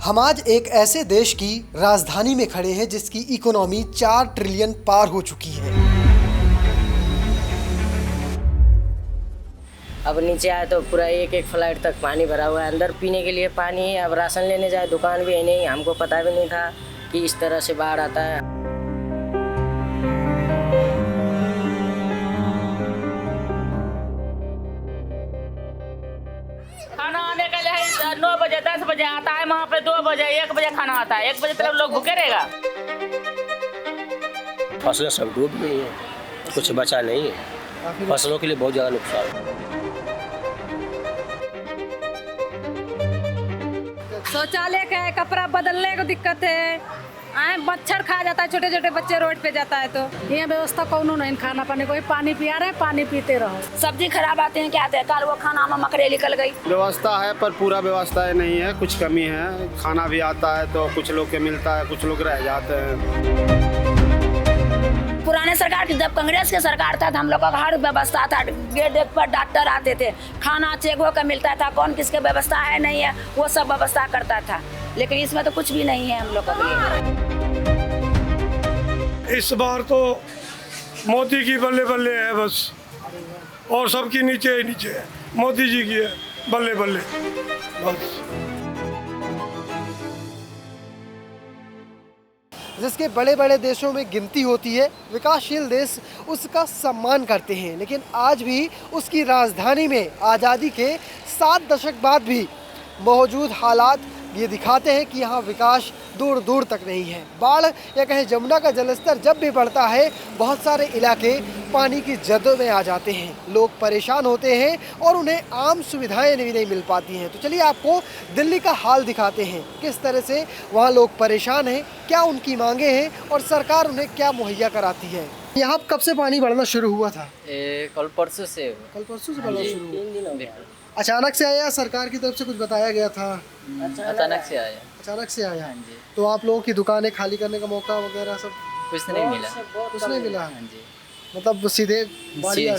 हम आज एक ऐसे देश की राजधानी में खड़े हैं जिसकी इकोनॉमी 4 ट्रिलियन पार हो चुकी है। अब नीचे आए तो पूरा एक एक फ्लाइट तक पानी भरा हुआ है। अंदर पीने के लिए पानी है। अब राशन लेने जाए दुकान भी है नहीं। हमको पता भी नहीं था कि इस तरह से बाढ़ आता है। खाना आने का है 9 बजे 10 बजे आता है, वहाँ पे 2 बजे 1 बजे खाना आता है। 1 बजे तक लोग भूखे रहेगा। फसलें सब डूब गई हैं, कुछ बचा नहीं है। फसलों के लिए बहुत ज़्यादा नुकसान। शौचालय का है, कपड़ा बदलने को दिक्कत है। मच्छर खा जाता है, छोटे छोटे बच्चे रोड पे जाता है तो ये व्यवस्था कौन नहीं। खाना पानी कोई पानी पिया रहे, पानी पीते रहो। सब्जी खराब आते हैं, क्या आते हैं। कल वो खाना में मकड़े निकल गई। व्यवस्था है पर पूरा व्यवस्था नहीं है, कुछ कमी है। खाना भी आता है तो कुछ लोग के मिलता है, कुछ लोग रह जाते हैं। पुराने सरकार की जब कांग्रेस की सरकार था तो हम लोग का हर व्यवस्था था। गेट पर डॉक्टर आते थे, खाना चेक होकर मिलता था। कौन किसके व्यवस्था है नहीं है वो सब व्यवस्था करता था। लेकिन इसमें तो कुछ भी नहीं है हम लोग का। इस बार तो मोदी की बल्ले बल्ले है बस, और सबकी नीचे ही नीचे है। मोदी जी की है बल्ले बल्ले बस। जिसके बड़े बड़े देशों में गिनती होती है, विकासशील देश उसका सम्मान करते हैं, लेकिन आज भी उसकी राजधानी में आज़ादी के 7 दशक बाद भी मौजूद हालात ये दिखाते हैं कि यहाँ विकास दूर दूर तक नहीं है। बाढ़ या कहें जमुना का जलस्तर जब भी बढ़ता है, बहुत सारे इलाके पानी की जदों में आ जाते हैं। लोग परेशान होते हैं और उन्हें आम सुविधाएं भी नहीं मिल पाती हैं। तो चलिए आपको दिल्ली का हाल दिखाते हैं, किस तरह से वहाँ लोग परेशान हैं, क्या उनकी मांगे हैं और सरकार उन्हें क्या मुहैया कराती है। यहाँ कब से पानी बढ़ना शुरू हुआ था? कल परसों से बढ़ना शुरू हुआ। अचानक से आया, सरकार की तरफ से कुछ बताया गया था? अचानक से आया। अचानक से आया। तो आप लोगों की दुकानें खाली करने का मौका वगैरह सब कुछ नहीं मिला। कुछ नहीं मिला। मतलब सीधे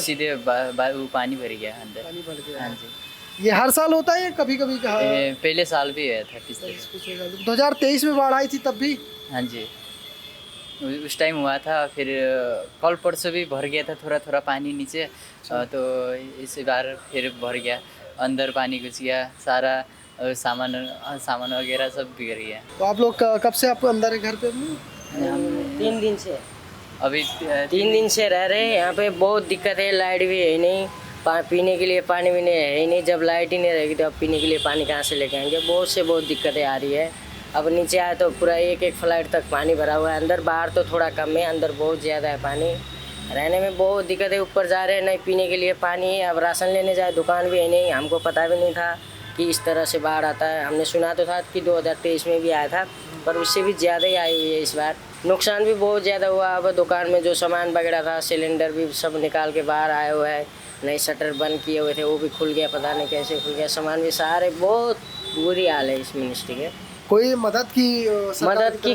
सीधे वो पानी भर गया अंदर। पानी भर गया। हाँ जी। ये हर साल होता है या कभी कभी कहा? पहले साल भी हुआ था। 2023 में बाढ़ आई थी तब भी? हाँ जी, उस टाइम हुआ था। फिर कल परसों भी भर गया था थोड़ा थोड़ा पानी नीचे। तो इस बार फिर भर गया, अंदर पानी घुस गया। सारा सामान वगैरह सब बिगड़ गया। तो आप लोग कब से आप अंदर है घर पे? 3 दिन से। अभी 3 दिन से रह रहे हैं यहाँ पे। बहुत दिक्कत है, लाइट भी है ही नहीं, पीने के लिए पानी भी नहीं है ही नहीं। जब लाइट ही नहीं रहेगी तो अब पीने के लिए पानी कहाँ से लेके आएंगे। बहुत दिक्कतें आ रही है। अब नीचे आए तो पूरा एक एक फ्लाइट तक पानी भरा हुआ है। अंदर बाहर तो थोड़ा कम है, अंदर बहुत ज़्यादा है पानी। रहने में बहुत दिक्कत है। ऊपर जा रहे हैं, नहीं पीने के लिए पानी है। अब राशन लेने जाए दुकान भी है नहीं। हमको पता भी नहीं था कि इस तरह से बाढ़ आता है। हमने सुना तो था कि 2023 में भी आया था, पर उससे भी ज़्यादा ही आई हुई है इस बार। नुकसान भी बहुत ज़्यादा हुआ। अब दुकान में जो सामान वगैरह था, सिलेंडर भी सब निकाल के बाहर आया हुआ है। नए शटर बंद किए हुए थे वो भी खुल गया, पता नहीं कैसे खुल गया। सामान भी सारे, बहुत बुरी हाल है इस मिनिस्ट्री के। कोई मदद की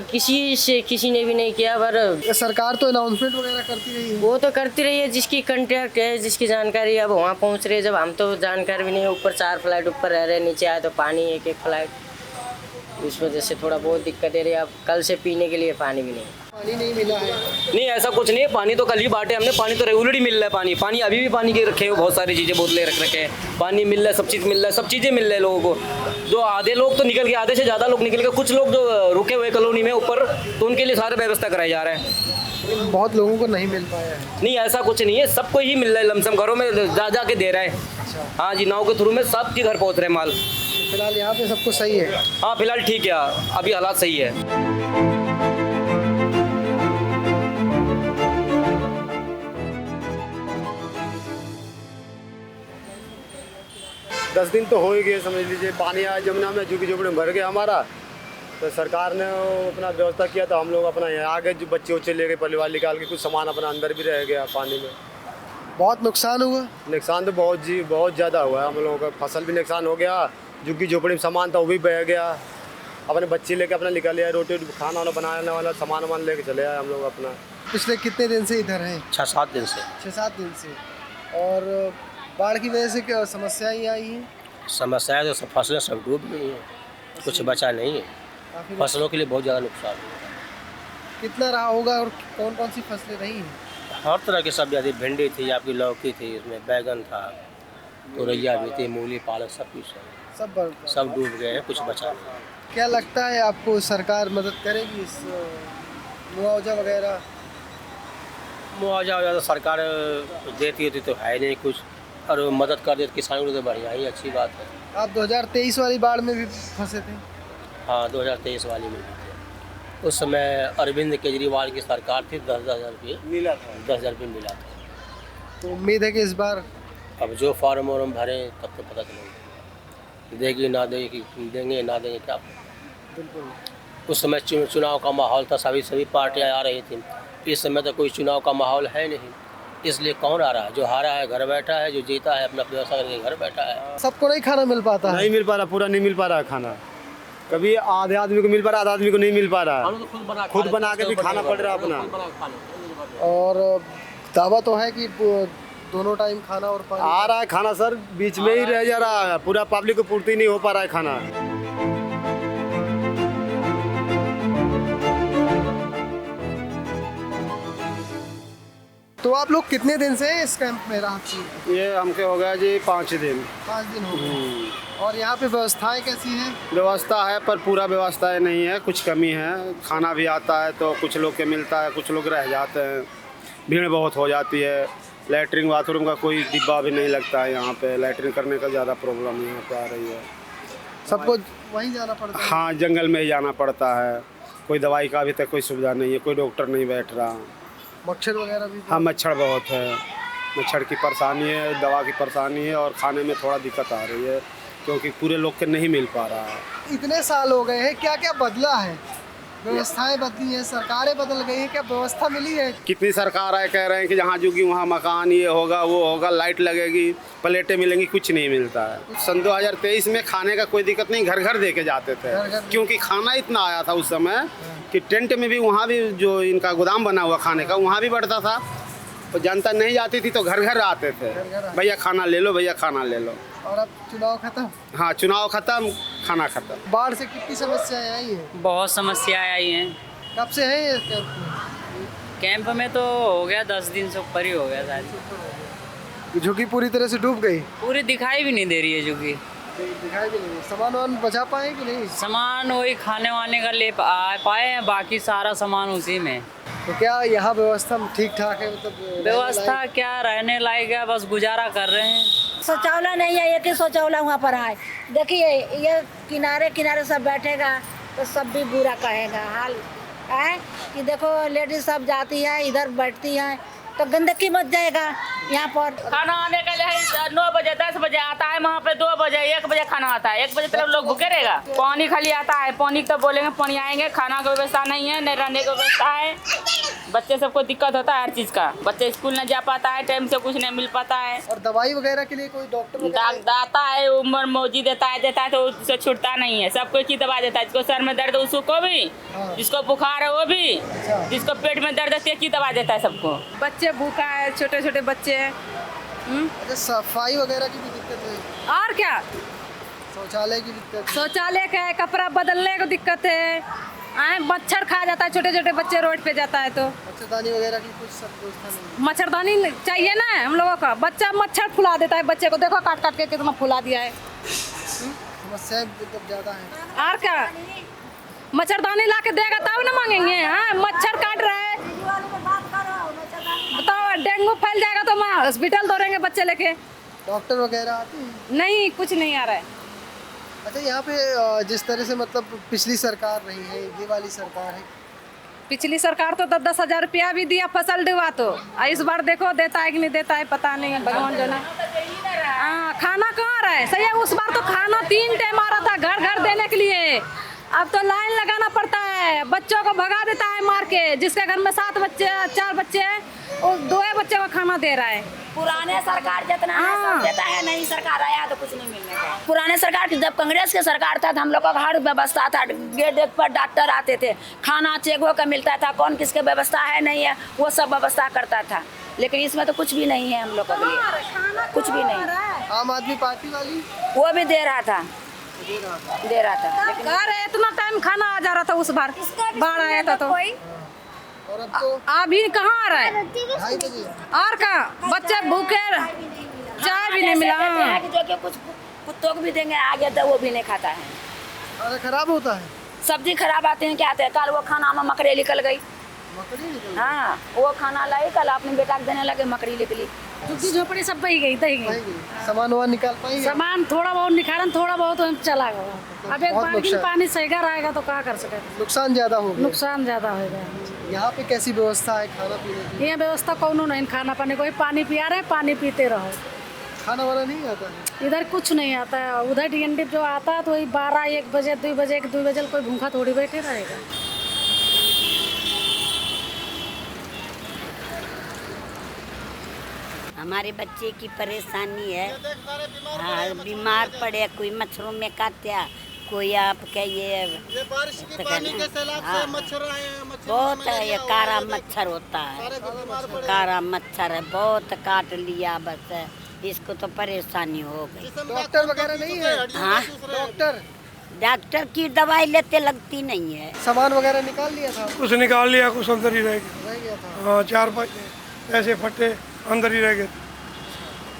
किसी ने भी नहीं किया। पर सरकार तो अनाउंसमेंट वगैरह करती रही है। वो तो करती रही है, जिसकी कंटेक्ट है, जिसकी जानकारी है, अब वहाँ पहुँच रही है। जब हम तो जानकारी भी नहीं है। ऊपर 4 फ्लाइट ऊपर रह रहे, नीचे आए तो पानी एक एक फ्लाइट। इस वजह से थोड़ा बहुत दिक्कत है रही। अब कल से पीने के लिए पानी भी नहीं, पानी नहीं मिला है। नहीं, ऐसा कुछ नहीं है। पानी तो कल ही बांटे हमने। पानी तो रेगुलर ही मिल रहा है। पानी अभी भी पानी के रखे हुए बहुत सारी चीज़ें, बोतलें रख रखे हैं। पानी मिल रहा है, सब चीज़ मिल रहा है, सब चीज़ें मिल रहा है लोगों को। जो आधे लोग तो निकल गए, आधे से ज़्यादा लोग निकल गए। कुछ लोग जो रुके हुए कॉलोनी में ऊपर, तो उनके लिए सारे व्यवस्था कराए जा रहे हैं। बहुत लोगों को नहीं मिल पाया है। नहीं, ऐसा कुछ नहीं है, सबको ही मिल रहा है। लमसम घरों में जा के दे रहा है। हाँ जी, नाव के थ्रू में सबके घर पहुँच रहे हैं माल। फिलहाल यहाँ पे सब कुछ सही है? हाँ, फिलहाल ठीक है, अभी हालात सही है। 10 दिन तो हो ही गए समझ लीजिए। पानी आया जमुना में, झुकी झोपड़ी भर गया हमारा। तो सरकार ने अपना व्यवस्था किया तो हम लोग अपना यहाँ आगे जो बच्चे उच्चे ले गए, परिवार निकाल के, कुछ सामान अपना अंदर भी रह गया पानी में। बहुत नुकसान हुआ? नुकसान तो बहुत ज़्यादा हुआ है। हम लोगों का फसल भी नुकसान हो गया, झुग्गी झोपड़ी में सामान था वो भी बह गया। अपने बच्चे लेके अपना निकल आया, रोटी खाना वाना बनाने वाला सामान वामान लेके चले आए हम लोग अपना। पिछले कितने दिन से इधर हैं? 6-7 दिन से। 6-7 दिन से। और बाढ़ की वजह से समस्याएं आई हैं? समस्याएं तो सब फसलें सब डूब गई हैं, कुछ बचा नहीं है। काफी फसलों के लिए बहुत ज़्यादा नुकसान हुआ। कितना रहा होगा और कौन कौन सी फसलें रही हैं? हर तरह की सब्जियाँ थी, भिंडी थी, आपकी लौकी थी, उसमें बैगन था, तुरैया भी थी, मूली, पालक, सब कुछ सब डूब गए हैं, कुछ बचा नहीं। क्या लगता है आपको सरकार मदद करेगी इस मुआवजा वगैरह? मुआवजा वगैरह तो सरकार देती होती तो है नहीं कुछ, और मदद कर देती किसानों को तो बढ़िया ही अच्छी बात है। आप 2023 वाली बाढ़ में भी फंसे थे? हाँ, 2023 वाली में भी थे। उस समय अरविंद केजरीवाल की सरकार थी, 10,000 रुपये मिला था, 10,000 रुपये मिला था। तो उम्मीद है कि इस बार अब जो फॉर्म वॉर्म भरें तब तो पता चलेगा, देगी ना देगी, देंगे ना देंगे क्या। बिल्कुल उस समय चुनाव का माहौल था, सभी पार्टियां आ रही थी। इस समय तो कोई चुनाव का माहौल है नहीं, इसलिए कौन आ रहा है? जो हारा है घर बैठा है, जो जीता है अपना व्यवसाय करके घर बैठा है। सबको नहीं खाना मिल पाता है? नहीं मिल पा रहा, पूरा नहीं मिल पा रहा है खाना। कभी आधे आदमी को मिल पा रहा, आधा आदमी को नहीं मिल पा रहा है। खुद बना के भी खाना पड़ रहा है अपना। और दावा तो है कि दोनों टाइम खाना और पानी आ रहा है खाना सर, बीच में ही रह जा रहा है, पूरा पब्लिक को पूर्ति नहीं हो पा रहा है खाना। तो आप लोग कितने दिन से इस कैंप में राहत की? ये हमके हो गया जी 5 दिन। 5 दिन हो गए। और यहाँ पे व्यवस्थाएं कैसी हैं? व्यवस्था है पर पूरा व्यवस्थाएं नहीं है, कुछ कमी है। खाना भी आता है तो कुछ लोग के मिलता है, कुछ लोग रह जाते हैं, भीड़ बहुत हो जाती है। लैट्रिन बाथरूम का कोई डिब्बा भी नहीं लगता है यहाँ पे, लैट्रिन करने का ज़्यादा प्रॉब्लम यहाँ पे आ रही है। सबको वहीं जाना पड़ता है? हाँ, जंगल में ही जाना पड़ता है। कोई दवाई का अभी तक कोई सुविधा नहीं है, कोई डॉक्टर नहीं बैठ रहा। मच्छर वगैरह भी? हाँ, मच्छर बहुत है, मच्छर की परेशानी है, दवा की परेशानी है, और खाने में थोड़ा दिक्कत आ रही है क्योंकि पूरे लोग के नहीं मिल पा रहा है। इतने साल हो गए हैं, क्या क्या बदला है? व्यवस्थाएं बदली हैं, सरकारें बदल गई हैं, क्या व्यवस्था मिली है? कितनी सरकार आए कह रहे हैं कि जहाँ जोगी वहाँ मकान, ये होगा वो होगा, लाइट लगेगी, प्लेटें मिलेंगी, कुछ नहीं मिलता है। सन 2023 में खाने का कोई दिक्कत नहीं, घर घर दे के जाते थे, क्योंकि खाना इतना आया था उस समय कि टेंट में भी, वहाँ भी जो इनका गोदाम बना हुआ खाने का, वहाँ भी बढ़ता था। तो जनता नहीं जाती थी तो घर घर आते थे, भैया खाना ले लो, भैया खाना ले लो। और अब चुनाव खत्म? हाँ, चुनाव खत्म, खाना खत्म। बाढ़ से कितनी समस्याएं आई हैं? बहुत समस्याएं आई हैं। कब से है ये कैंप में? कैंप में तो हो गया 10 दिन से ऊपर ही हो गया शायद। झुग्गी पूरी तरह से डूब गई? पूरी दिखाई भी नहीं दे रही है झुग्गी। दिखाई भी नहीं। सामान वामान बचा पाए कि नहीं? सामान वही खाने वाने का ले पाए हैं, बाकी सारा सामान उसी में। तो क्या यहाँ व्यवस्था ठीक ठाक है? मतलब व्यवस्था क्या रहने लायक है, बस गुजारा कर रहे हैं। शौचालय नहीं है, एक ही शौचालय वहाँ पर है। देखिए ये किनारे किनारे सब बैठेगा तो सब भी बुरा कहेगा। हाल है कि देखो लेडीज सब जाती है, इधर बैठती है तो गंदगी मच जाएगा यहाँ पर। खाना आने के लिए 9 बजे 10 बजे आता है, वहाँ पे 2 बजे 1 बजे खाना आता है। 1 बजे तक लोग भूखे रहेगा। पानी खाली आता है, पानी तो बोलेंगे पानी आएंगे, खाना की व्यवस्था नहीं है, नहीं रहने की व्यवस्था है। बच्चे सबको दिक्कत होता है हर चीज़ का, बच्चे स्कूल नहीं जा पाता है, टाइम से कुछ नहीं मिल पाता है। और दवाई वगैरह के लिए कोई डॉक्टर दाता है, उम्र मौजी देता है तो उससे छूटता नहीं है। सब कोई चीज़ दवा देता है, जिसको सर में दर्द है उसको भी, जिसको बुखार है वो भी, जिसको पेट में दर्द है तो चीज़ दवा देता है सबको। बच्चे भूखा है, छोटे छोटे बच्चे हैं। अच्छा, सफाई वगैरह की भी दिक्कत है? और क्या, शौचालय की दिक्कत? शौचालय का है, कपड़ा बदलने को दिक्कत है। मच्छर खा जाता है, छोटे छोटे बच्चे रोड पे जाता है तो। मच्छरदानी वगैरह की कुछ सब व्यवस्था नहीं? मच्छरदानी चाहिए ना हम लोगों का। बच्चा मच्छर फुला देता है बच्चे को, देखो काट काट के कितना फुला दिया है। समस्याएं मतलब ज़्यादा है। और क्या, मच्छरदानी ला के देगा तब ना मांगेंगे। हाँ, मच्छर काट रहा है, बताओ डेंगू फैल जाएगा तो मैं हॉस्पिटल दौड़ेंगे बच्चे लेके। डॉक्टर वगैरह आते हैं? नहीं, कुछ नहीं आ रहा है। अच्छा, यहाँ पे जिस तरह से मतलब पिछली सरकार रही है, ये वाली सरकार है, पिछली सरकार तो 10-10 हजार रुपया भी दिया फसल डुबा तो। इस बार देखो देता है कि नहीं देता है, पता नहीं है, भगवान जाने। हाँ, खाना कहाँ आ रहा है? सही है, उस बार तो खाना 3 टाइम आ रहा था घर घर देने के लिए। अब तो लाइन लगाना पड़ता है, बच्चों को भगा देता है मार के। जिसके घर में 7 बच्चे 4 बच्चे हैं, वो 2 बच्चे को खाना दे रहा है। पुराने सरकार जितना है सब देता है, नई सरकार आया तो कुछ नहीं मिलने का। पुराने सरकार की जब कांग्रेस की सरकार था तो हम लोग का हर व्यवस्था था, गेट पर डॉक्टर आते थे, खाना चेक होकर मिलता था, कौन किसके व्यवस्था है नहीं है वो सब व्यवस्था करता था। लेकिन इसमें तो कुछ भी नहीं है हम लोग के लिए, कुछ भी नहीं। आम आदमी पार्टी वाली वो भी दे रहा था, दे रहा था। लेकिन अरे इतना टाइम खाना आ जा रहा था उस बार बाढ़ आया था तो और अब तो अभी कहाँ आ रहा है 2:30 बजे और कहाँ बच्चे भूखे चाय भी नहीं मिला। कहते हैं कि जो कि कुछ कुत्तों को भी देंगे आगे तो वो भी नहीं खाता है। खाना खराब होता है, सब्जी खराब आती है क्या आते हैं। कल वो खाना में मकड़ी निकल गई। मकड़ी निकल हाँ वो खाना लाई कल अपने बेटा को देने लगे मकड़ी निकली। झुग्गी झोपड़ी सब बही गई तही गई। पाएंगे, सामान वामान निकाल पाएंगे। सामान थोड़ा बहुत निकालन थोड़ा बहुत चला गया। अब एक बहुत बाल्टी नुकसान। पानी सहीगर आएगा तो क्या कर सके। नुकसान ज्यादा हो गया। नुकसान ज्यादा होगा। यहाँ पे कैसी व्यवस्था है खाना पीने की? ये व्यवस्था कौनो नहीं खाना पानी कोई पानी पिया रहे पानी पीते रहो। खाना वाना नहीं आता है? इधर कुछ नहीं आता है। उधर डीएनडी जो आता है तो वही 12-1 बजे 2 बजे 2 बजे कोई भूखा थोड़ी बैठे रहेगा। हमारे बच्चे की परेशानी है। हाँ बीमार पड़े कोई मच्छरों में काटा कोई आपका ये बारिश के पानी के सैलाब से मच्छर आए हैं, बहुत है ये कारा मच्छर होता है। कारा मच्छर है बहुत काट लिया बस इसको तो परेशानी हो गई। डॉक्टर वगैरह नहीं है? हाँ डॉक्टर की दवाई लेते लगती नहीं है। सामान वगैरह निकाल लिया था? कुछ निकाल लिया कुछ अंदर ही रह गया। रह गया था। हाँ 4-5 ऐसे फटे अंदर ही रह गए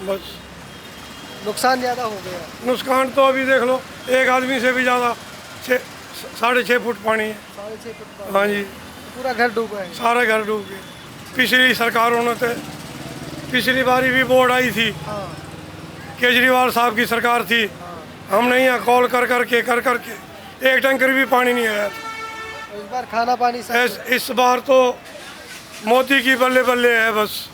बस। नुकसान ज्यादा हो गया। नुकसान तो अभी देख लो एक आदमी से भी ज़्यादा 6.5 फुट पानी है। 6.5 फुट हाँ जी पूरा घर डूबा है। सारे घर डूब गए। पिछली सरकारों ने तो पिछली बारी भी बोर्ड आई थी, हाँ केजरीवाल साहब की सरकार थी। हमने यहाँ कॉल कर करके एक टैंकर भी पानी नहीं आया था। इस बार खाना पानी सब इस बार तो मोदी की बल्ले बल्ले है बस,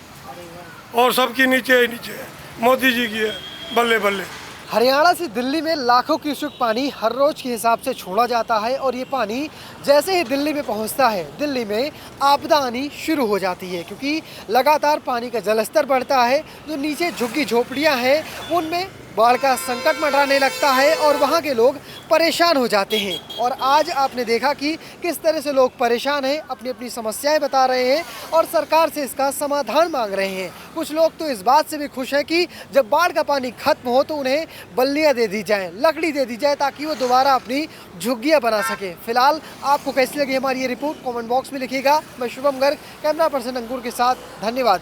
और सबकी नीचे ही नीचे है। मोदी जी की है बल्ले बल्ले। हरियाणा से दिल्ली में लाखों क्यूसेक पानी हर रोज के हिसाब से छोड़ा जाता है और ये पानी जैसे ही दिल्ली में पहुंचता है दिल्ली में आपदा आनी शुरू हो जाती है, क्योंकि लगातार पानी का जलस्तर बढ़ता है। जो नीचे झुग्गी झोपड़ियां हैं उनमें बाढ़ का संकट मंडराने लगता है और वहाँ के लोग परेशान हो जाते हैं। और आज आपने देखा कि किस तरह से लोग परेशान हैं, अपनी अपनी समस्याएं बता रहे हैं और सरकार से इसका समाधान मांग रहे हैं। कुछ लोग तो इस बात से भी खुश हैं कि जब बाढ़ का पानी खत्म हो तो उन्हें बल्लियाँ दे दी जाएँ, लकड़ी दे दी जाए ताकि वो दोबारा अपनी झुग्गियाँ बना सकें। फिलहाल आपको कैसी लगी हमारी ये रिपोर्ट कॉमेंट बॉक्स में लिखिएगा। मैं शुभम गर्ग कैमरा पर्सन अंकुर के साथ, धन्यवाद।